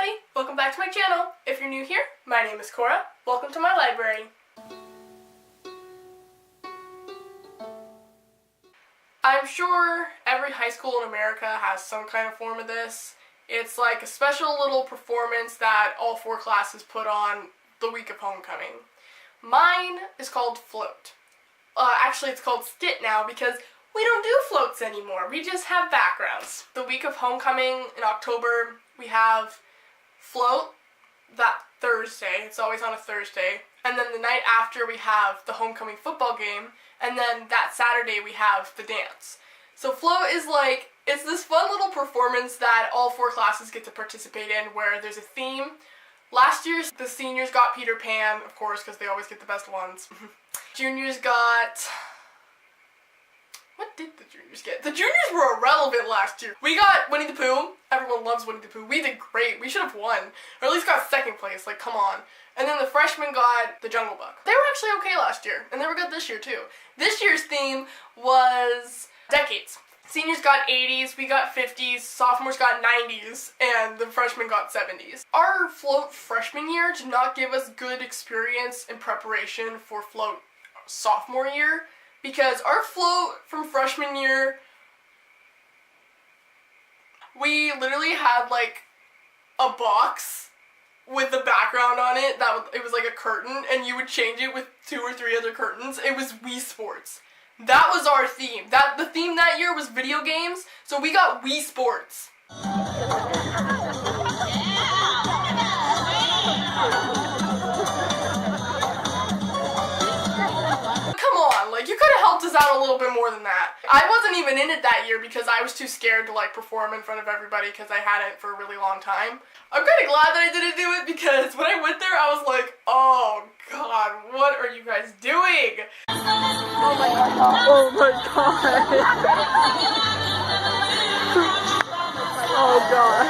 everybody! Welcome back to my channel. If you're new here, my name is Cora. Welcome to my library. I'm sure every high school in America has some kind of form of this. It's like a special little performance that all 4 classes put on the week of homecoming. Mine is called Float. Actually, it's called Skit now because we don't do floats anymore. We just have backgrounds. The week of homecoming in October, we have Float that Thursday. It's always on a Thursday. And then the night after, we have the homecoming football game. And then that Saturday, we have the dance. So Float is like, it's this fun little performance that all 4 classes get to participate in where there's a theme. Last year, the seniors got Peter Pan, of course, because they always get the best ones. Juniors got... What did the juniors get? The juniors were irrelevant last year. We got Winnie the Pooh. Everyone loves Winnie the Pooh. We did great. We should have won. Or at least got 2nd place. Like, come on. And then the freshmen got the Jungle Book. They were actually okay last year. And they were good this year, too. This year's theme was decades. Seniors got 80s, we got 50s, sophomores got 90s, and the freshmen got 70s. Our Float freshman year did not give us good experience in preparation for Float sophomore year, because our Float from freshman year, we literally had like a box with the background on it, it was like a curtain, and you would change it with 2 or 3 other curtains. It was Wii Sports. That was our theme. The theme that year was video games, so we got Wii Sports. Come on, like, you could have helped us out a little bit more than that. I wasn't even in it that year because I was too scared to, like, perform in front of everybody because I hadn't for a really long time. I'm kind of glad that I didn't do it because when I went there, I was like, oh god, what are you guys doing? Oh my god. Oh my god. Oh god.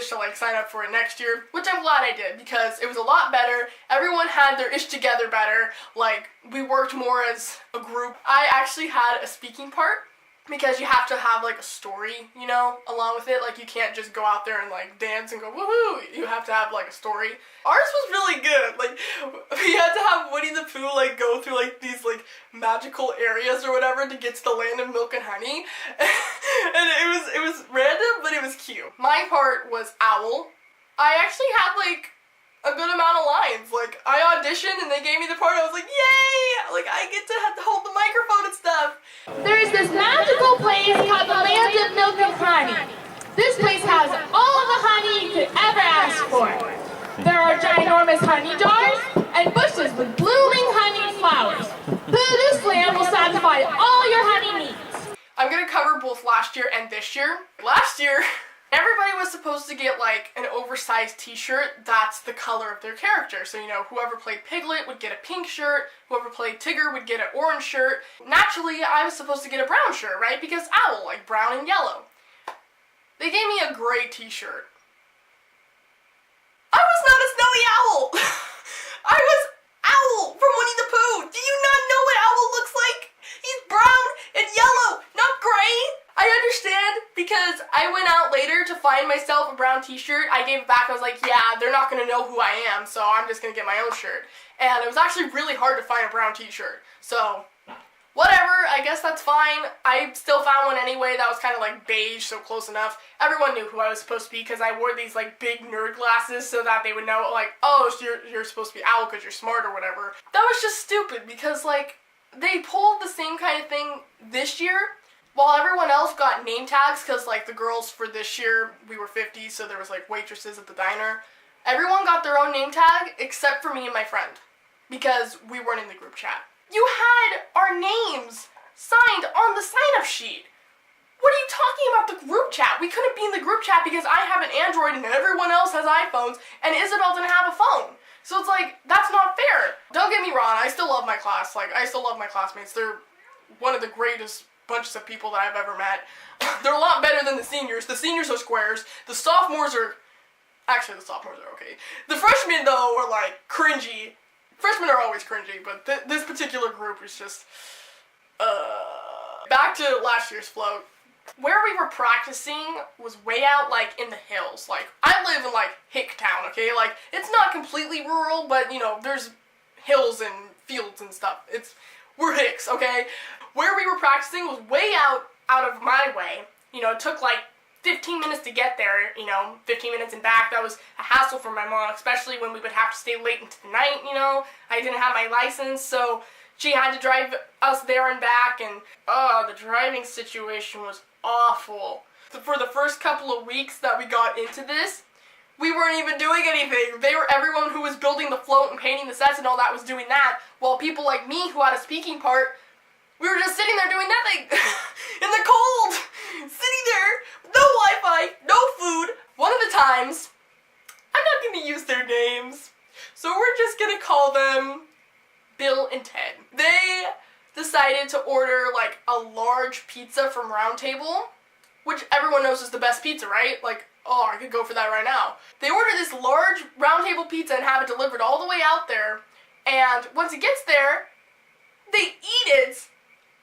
To like sign up for it next year, which I'm glad I did because it was a lot better. Everyone had their ish together better. Like, we worked more as a group. I actually had a speaking part because you have to have like a story, you know, along with it. Like, you can't just go out there and like dance and go woohoo. You have to have like a story. Ours was really good. Like, we had to have Winnie the Pooh like go through like these like magical areas or whatever to get to the land of milk and honey. And it was random, but it was cute. My part was Owl. I actually had like a good amount of lines. Like, I auditioned and they gave me the part. I was like, yay! Like, I get to have to hold the microphone and stuff. There is this magical place called the land of milk and honey. This place has all of the honey you could ever ask for. There are ginormous honey jars and bushes with blooming honey flowers. This land will satisfy all your honey needs. I'm gonna cover both last year and this year. Last year, everybody was supposed to get like an oversized t-shirt that's the color of their character. So, you know, whoever played Piglet would get a pink shirt, whoever played Tigger would get an orange shirt. Naturally, I was supposed to get a brown shirt, right? Because Owl, like brown and yellow. They gave me a gray t-shirt. I was not a snowy owl! I was Owl from Winnie the Pooh! Do you not know what Owl looks like? He's brown and yellow, not gray! I understand because I went out later to find myself a brown t-shirt. I gave it back. I was like, yeah, they're not going to know who I am, so I'm just going to get my own shirt. And it was actually really hard to find a brown t-shirt. So, whatever, I guess that's fine. I still found one anyway that was kind of like beige, so close enough. Everyone knew who I was supposed to be because I wore these like big nerd glasses so that they would know, like, oh, so you're supposed to be Owl because you're smart or whatever. That was just stupid because, like, they pulled the same kind of thing this year. While everyone else got name tags, because like the girls for this year, we were 50, so there was like waitresses at the diner. Everyone got their own name tag except for me and my friend, because we weren't in the group chat. You had our names signed on the sign-up sheet. What are you talking about the group chat? We couldn't be in the group chat because I have an Android and everyone else has iPhones, and Isabel didn't have a phone. So it's like, that's not fair. Don't get me wrong, I still love my class. Like, I still love my classmates. They're one of the greatest bunches of people that I've ever met. They're a lot better than the seniors. The seniors are squares. The sophomores are... Actually, the sophomores are okay. The freshmen, though, are, like, cringy. Freshmen are always cringy, but this particular group is just... Back to last year's float. Where we were practicing was way out, like, in the hills. Like, I live in, like, Hicktown, okay? Like, it's not completely rural, but, you know, there's hills and fields and stuff. We're Hicks, okay? Where we were practicing was way out of my way. You know, it took, like, 15 minutes to get there, you know, 15 minutes and back. That was a hassle for my mom, especially when we would have to stay late into the night, you know. I didn't have my license, so she had to drive us there and back, and, the driving situation was awful. For the first couple of weeks that we got into this, we weren't even doing anything. Everyone who was building the float and painting the sets and all that was doing that, while people like me who had a speaking part, we were just sitting there doing nothing. In the cold. Sitting there. No Wi-Fi. No food. One of the times, I'm not going to use their names, so we're just going to call them Bill and Ted. They decided to order, like, a large pizza from Round Table, which everyone knows is the best pizza, right? Like, oh, I could go for that right now. They ordered this large Round Table pizza and have it delivered all the way out there, and once it gets there, they eat it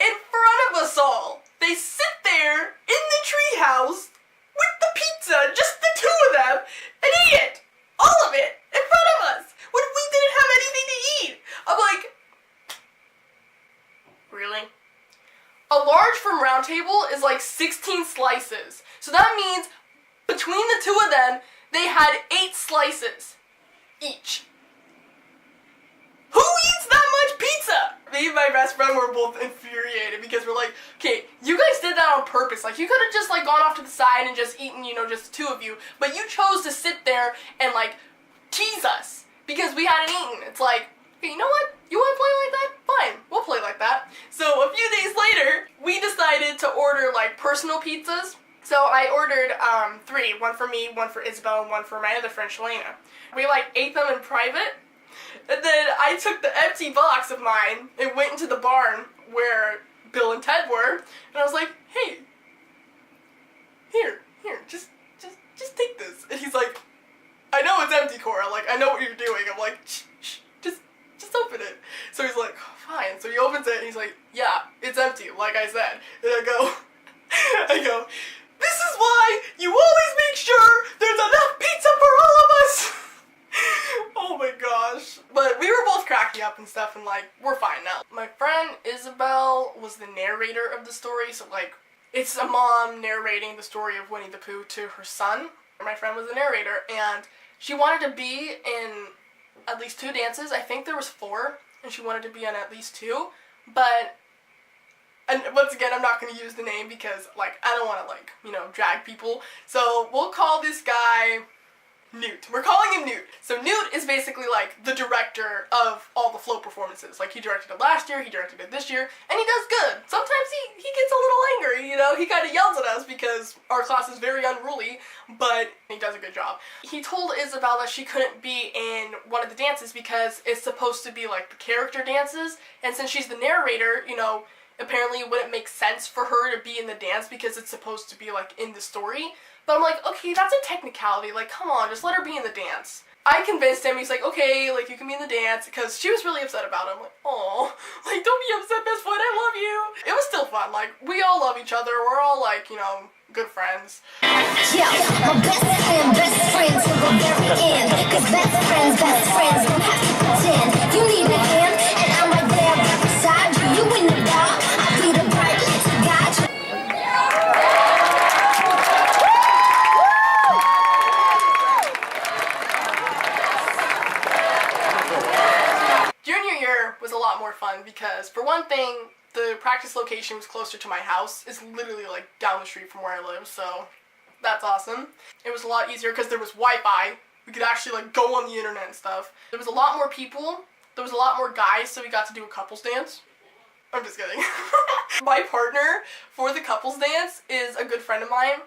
in front of us all. They sit there in the treehouse with the pizza, just the two of them, and eat it. All of it. In front of us. When we didn't have anything to eat. I'm like, really? A large from Round Table is like 16 slices. So that means between the two of them, they had 8 slices each. Who eats that much pizza? Me and my best friend were both infuriated because we're like, okay, you guys did that on purpose. Like, you could have just, like, gone off to the side and just eaten, you know, just the two of you. But you chose to sit there and, like, tease us because we hadn't eaten. It's like, okay, you know what? You want to play like that? Fine, we'll play like that. So a few days later, we decided to order, like, personal pizzas. So I ordered 3, one for me, one for Isabel, and one for my other friend, Shalana. We, like, ate them in private. And then I took the empty box of mine and went into the barn where Bill and Ted were, and I was like, hey, here, just take this. And he's like, I know it's empty, Cora, like, I know what you're doing. I'm like, shh, just open it. So he's like, fine. So he opens it and he's like, yeah, it's empty, like I said. And I go, this is why you always make sure there's enough pizza for all of us. Oh my gosh. But we were both cracking up and stuff, and like, we're fine now. My friend Isabel was the narrator of the story, so like, it's a mom narrating the story of Winnie the Pooh to her son. My friend was the narrator, and she wanted to be in at least 2 dances. I think there was 4, and she wanted to be in at least 2, but, and once again, I'm not going to use the name because, like, I don't want to, like, you know, drag people, so we'll call this guy Newt. We're calling him Newt. So Newt is basically like the director of all the float performances. Like, he directed it last year, he directed it this year, and he does good. Sometimes he gets a little angry, you know, he kind of yells at us because our class is very unruly, but he does a good job. He told Isabel that she couldn't be in one of the dances because it's supposed to be like the character dances, and since she's the narrator, you know, apparently it wouldn't make sense for her to be in the dance because it's supposed to be like in the story. But I'm like, okay, that's a technicality, like, come on, just let her be in the dance. I convinced him, he's like, okay, like, you can be in the dance, because she was really upset about it. I'm like, oh, like, don't be upset, best friend, I love you. It was still fun, like, we all love each other, we're all, like, you know, good friends. Yeah, my best friend till the very end, cause best friends don't have to pretend. You need a hand, and I'm right there right beside you. You in the dark, I'll be the bright light to guide you. Was a lot more fun because, for one thing, the practice location was closer to my house. It's literally like down the street from where I live, so that's awesome. It was a lot easier because there was Wi-Fi. We could actually like go on the internet and stuff. There was a lot more people. There was a lot more guys, so we got to do a couples dance. I'm just kidding. My partner for the couples dance is a good friend of mine.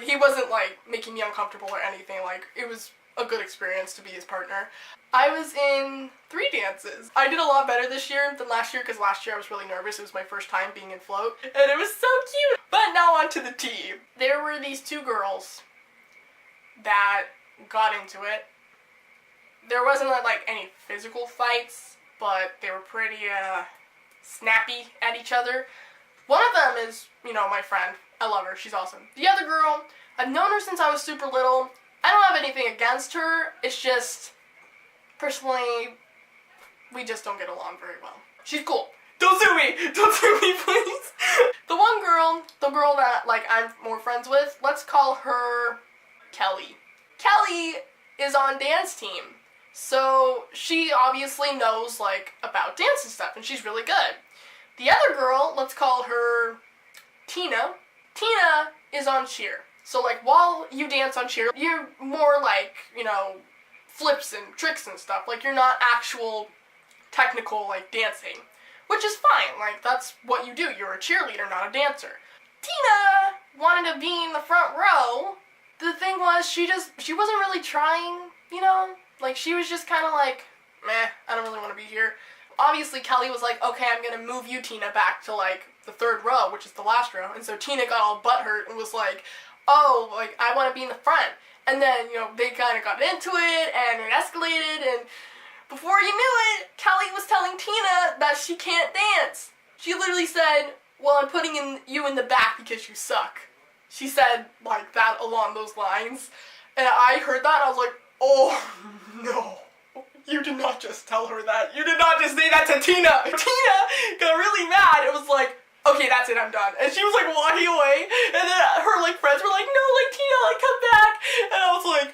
He wasn't like making me uncomfortable or anything. Like, it was a good experience to be his partner. I was in 3 dances. I did a lot better this year than last year because last year I was really nervous. It was my first time being in float and it was so cute. But now on to the tea. There were these 2 girls that got into it. There wasn't like any physical fights, but they were pretty snappy at each other. One of them is, you know, my friend. I love her. She's awesome. The other girl, I've known her since I was super little. I don't have anything against her. It's just, personally, we just don't get along very well. She's cool. Don't sue me! Don't sue me, please! The one girl, the girl that, like, I'm more friends with, let's call her Kelly. Kelly is on dance team. So she obviously knows, like, about dance and stuff, and she's really good. The other girl, let's call her Tina. Tina is on cheer. So, like, while you dance on cheer, you're more like, you know, flips and tricks and stuff. Like, you're not actual technical, like, dancing. Which is fine. Like, that's what you do. You're a cheerleader, not a dancer. Tina wanted to be in the front row. The thing was, she wasn't really trying, you know? Like, she was just kind of like, meh, I don't really want to be here. Obviously, Kelly was like, okay, I'm gonna move you, Tina, back to, like, the 3rd row, which is the last row. And so Tina got all butthurt and was like, oh, like, I want to be in the front. And then, you know, they kind of got into it, and it escalated, and before you knew it, Kelly was telling Tina that she can't dance. She literally said, well, I'm putting you in the back because you suck. She said, like, that along those lines. And I heard that, and I was like, oh, no. You did not just tell her that. You did not just say that to Tina. Tina got really mad. It was like, okay, that's it, I'm done. And she was like walking away, and then her like friends were like, no, like Tina, like come back. And I was like,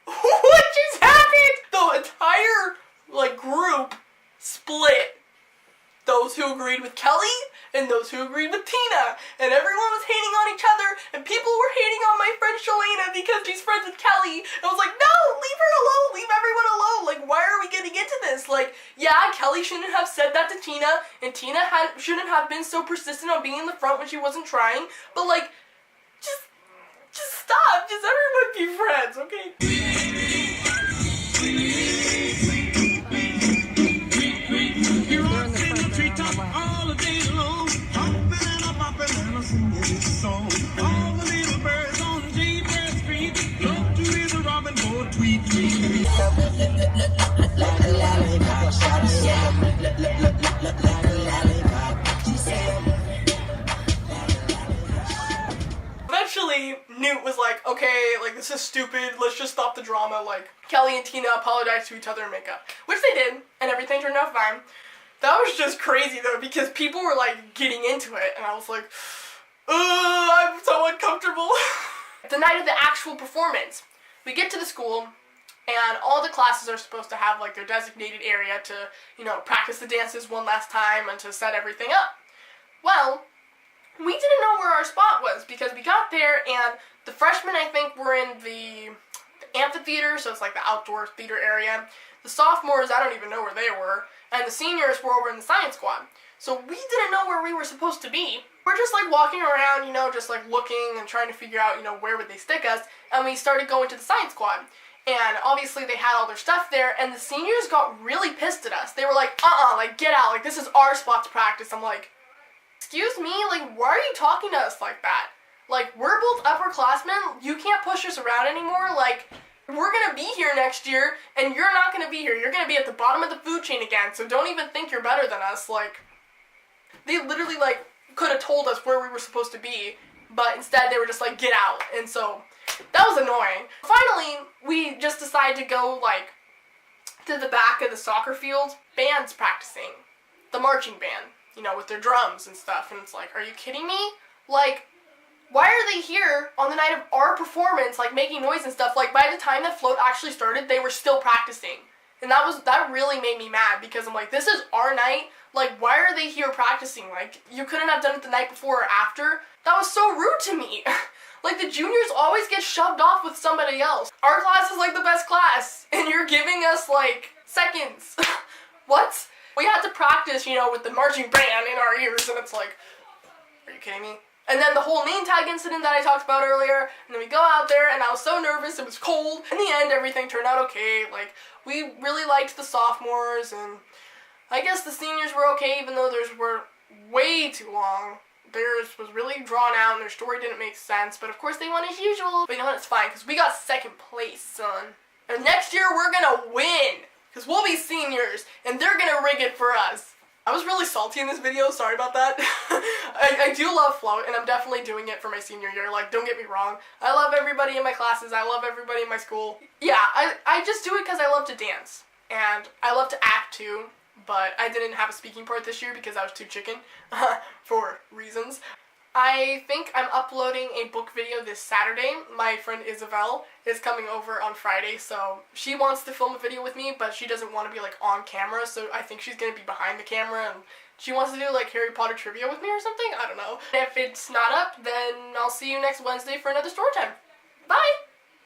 what just happened? The entire like group split. Those who agreed with Kelly and those who agreed with Tina. And everyone was hating on each other, and people were hating on my friend Shalana because she's friends with Kelly. And I was like, no, leave her alone, leave everyone alone. Like, why are we getting into this? Like, yeah, Kelly shouldn't have said that to Tina, and Tina shouldn't have been so persistent on being in the front when she wasn't trying. But like, just stop. Just everyone be friends, okay? Eventually, Newt was like, okay, like, this is stupid, let's just stop the drama, like, Kelly and Tina apologized to each other and make up. Which they did, and everything turned out fine. That was just crazy, though, because people were, like, getting into it, and I was like, I'm so uncomfortable. The night of the actual performance, we get to the school, and all the classes are supposed to have, like, their designated area to, you know, practice the dances one last time and to set everything up. Well, we didn't know where our spot was because we got there and the freshmen, I think, were in the amphitheater, so it's like the outdoor theater area. The sophomores, I don't even know where they were, and the seniors were over in the science squad. So we didn't know where we were supposed to be. We're just like walking around, you know, just like looking and trying to figure out, you know, where would they stick us, and we started going to the science squad. And obviously they had all their stuff there, and the seniors got really pissed at us. They were like, like, get out, like, this is our spot to practice. I'm like, excuse me, like, why are you talking to us like that? Like, we're both upperclassmen, you can't push us around anymore, like, we're gonna be here next year, and you're not gonna be here, you're gonna be at the bottom of the food chain again, so don't even think you're better than us. Like, they literally, like, could have told us where we were supposed to be, but instead they were just like, get out, and so, that was annoying. Finally, we just decided to go, like, to the back of the soccer field, band's practicing, the marching band. You know, with their drums and stuff, and it's like, are you kidding me? Like, why are they here on the night of our performance, like, making noise and stuff? Like, by the time that float actually started, they were still practicing. And that really made me mad, because I'm like, this is our night, like, why are they here practicing? Like, you couldn't have done it the night before or after? That was so rude to me. Like, the juniors always get shoved off with somebody else. Our class is, like, the best class, and you're giving us, like, seconds. What? We had to practice, you know, with the marching band in our ears, and it's like, are you kidding me? And then the whole name tag incident that I talked about earlier, and then we go out there, and I was so nervous, it was cold. In the end, everything turned out okay. Like, we really liked the sophomores, and I guess the seniors were okay, even though theirs were way too long. Theirs was really drawn out, and their story didn't make sense, but of course they won as usual. But you know what, it's fine, because we got second place, son. And next year, we're gonna win, because we'll be seniors, and they're gonna rig it for us. I was really salty in this video, sorry about that. I do love float, and I'm definitely doing it for my senior year, like, don't get me wrong. I love everybody in my classes, I love everybody in my school. Yeah, I just do it because I love to dance, and I love to act too, but I didn't have a speaking part this year because I was too chicken, for reasons. I think I'm uploading a book video this Saturday. My friend Isabel is coming over on Friday, so she wants to film a video with me, but she doesn't want to be like on camera, so I think she's gonna be behind the camera, and she wants to do like Harry Potter trivia with me or something, I don't know. If it's not up, then I'll see you next Wednesday for another story time.